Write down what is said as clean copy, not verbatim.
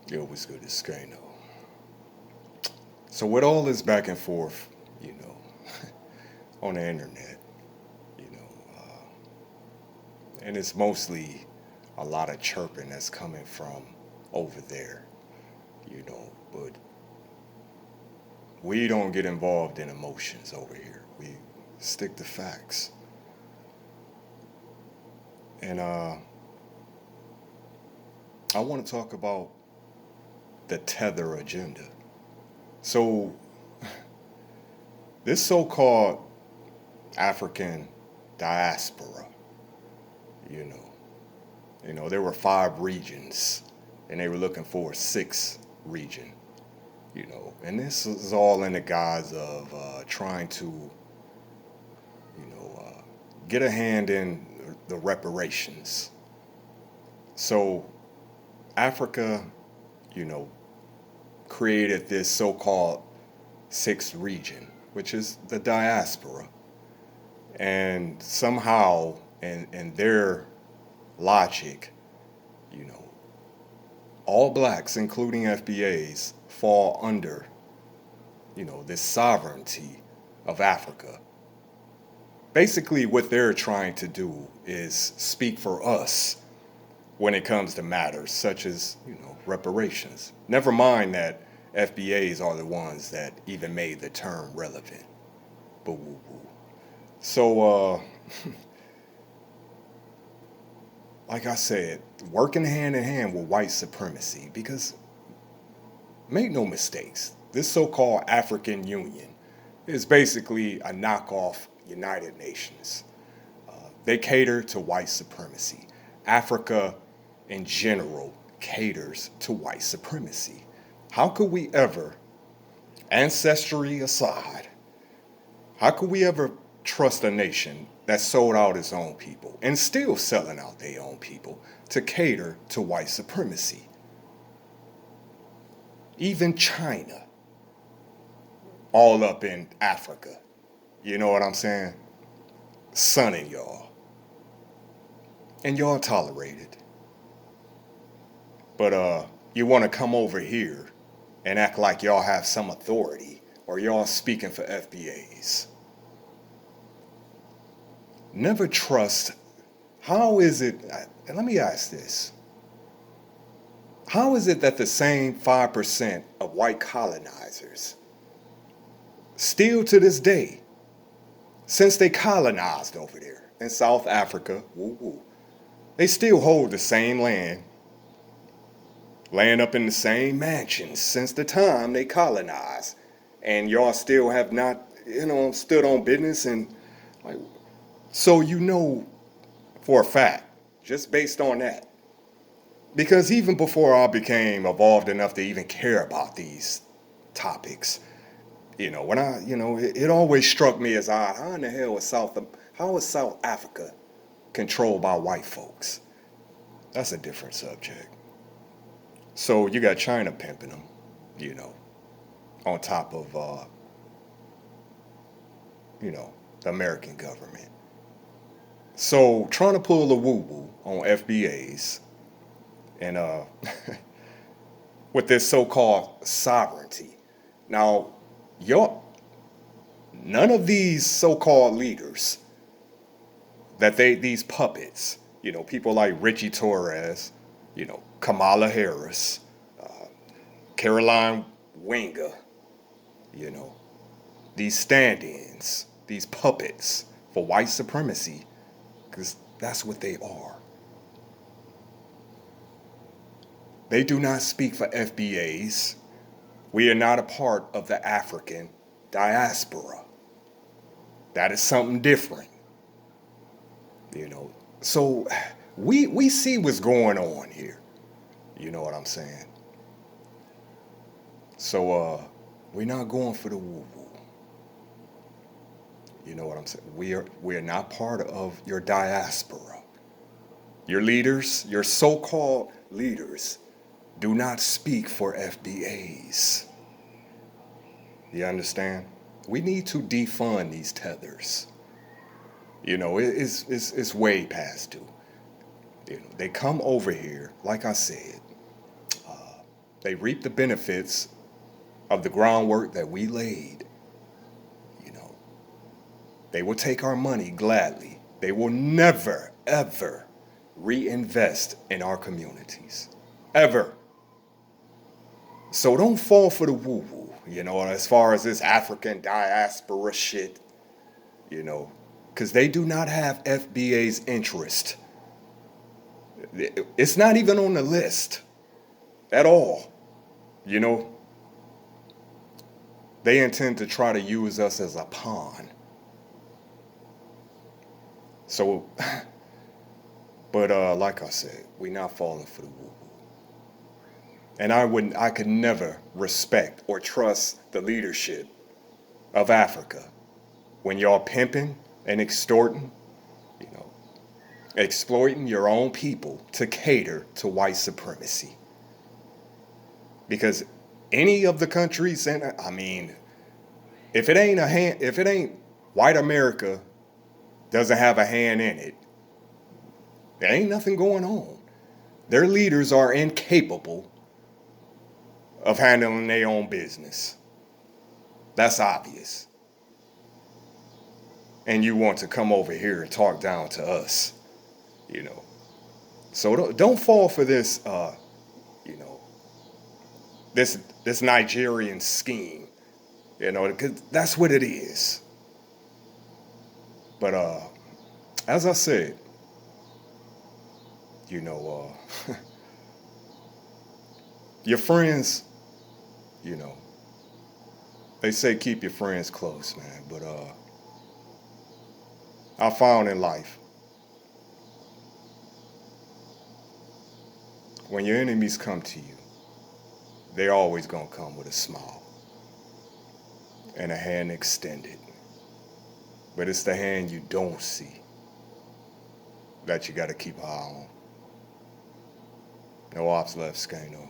Yo, what's good? It's Skano. So with all this back and forth, you know, on the internet, you know, and it's mostly a lot of chirping that's coming from over there, but we don't get involved in emotions over here. We stick to facts. And I want to talk about the tether agenda. So this so-called African diaspora, you know, there were 5 regions, and they were looking for a 6th region, and this is all in the guise of trying to, get a hand in the reparations. So Africa, you know, created this so-called 6th region, which is the diaspora, and somehow, in their logic, you know, all blacks, including FBAs, fall under, this sovereignty of Africa. Basically, what they're trying to do is speak for us when it comes to matters such as, reparations. Never mind that FBAs are the ones that even made the term relevant. But woo woo. So, like I said, working hand in hand with white supremacy, because make no mistakes, this so-called African Union is basically a knockoff United Nations. They cater to white supremacy. Africa, in general, caters to white supremacy. How could we ever, ancestry aside, how could we ever trust a nation that sold out its own people and still selling out their own people to cater to white supremacy? Even China, all up in Africa. You know what I'm saying? Sunning y'all. And y'all tolerate it. But you want to come over here and act like y'all have some authority or y'all speaking for FBAs. Never trust. How is it, and let me ask this. How is it that the same 5% of white colonizers still to this day, since they colonized over there in South Africa, woo woo, they still hold the same land, laying up in the same mansions since the time they colonized, and y'all still have not, stood on business and like, so for a fact, just based on that, because even before I became evolved enough to even care about these topics, when it always struck me as odd. How in the hell how is South Africa controlled by white folks? That's a different subject. So you got China pimping them, on top of, the American government. So trying to pull a woo-woo on FBAs and with this so-called sovereignty. Now, your none of these so-called leaders these puppets, people like Richie Torres, Kamala Harris, Caroline Winger, you know, these stand-ins, these puppets for white supremacy, because that's what they are. They do not speak for FBAs. We are not a part of the African diaspora. That is something different. So we see what's going on here. You know what I'm saying? So we're not going for the woo-woo. You know what I'm saying? We are not part of your diaspora. Your leaders, your so-called leaders, do not speak for FBAs. You understand? We need to defund these tethers. It's way past due. They come over here, like I said, They reap the benefits of the groundwork that we laid. You know, they will take our money gladly. They will never, ever reinvest in our communities. Ever. So don't fall for the woo-woo, as far as this African diaspora shit, because they do not have FBA's interest. It's not even on the list at all, you know. They intend to try to use us as a pawn. So, but like I said, we not falling for the woo-woo. And I could never respect or trust the leadership of Africa when y'all pimping and extorting, exploiting your own people to cater to white supremacy. Because any of the countries, and I mean, if it ain't white America doesn't have a hand in it, there ain't nothing going on. Their leaders are incapable of handling their own business. That's obvious. And you want to come over here and talk down to us, So don't fall for this, this Nigerian scheme, because that's what it is. But as I said, your friends, they say keep your friends close, man. But I found in life, when your enemies come to you, they're always gonna come with a smile and a hand extended. But it's the hand you don't see that you gotta keep an eye on. No ops left, Skano.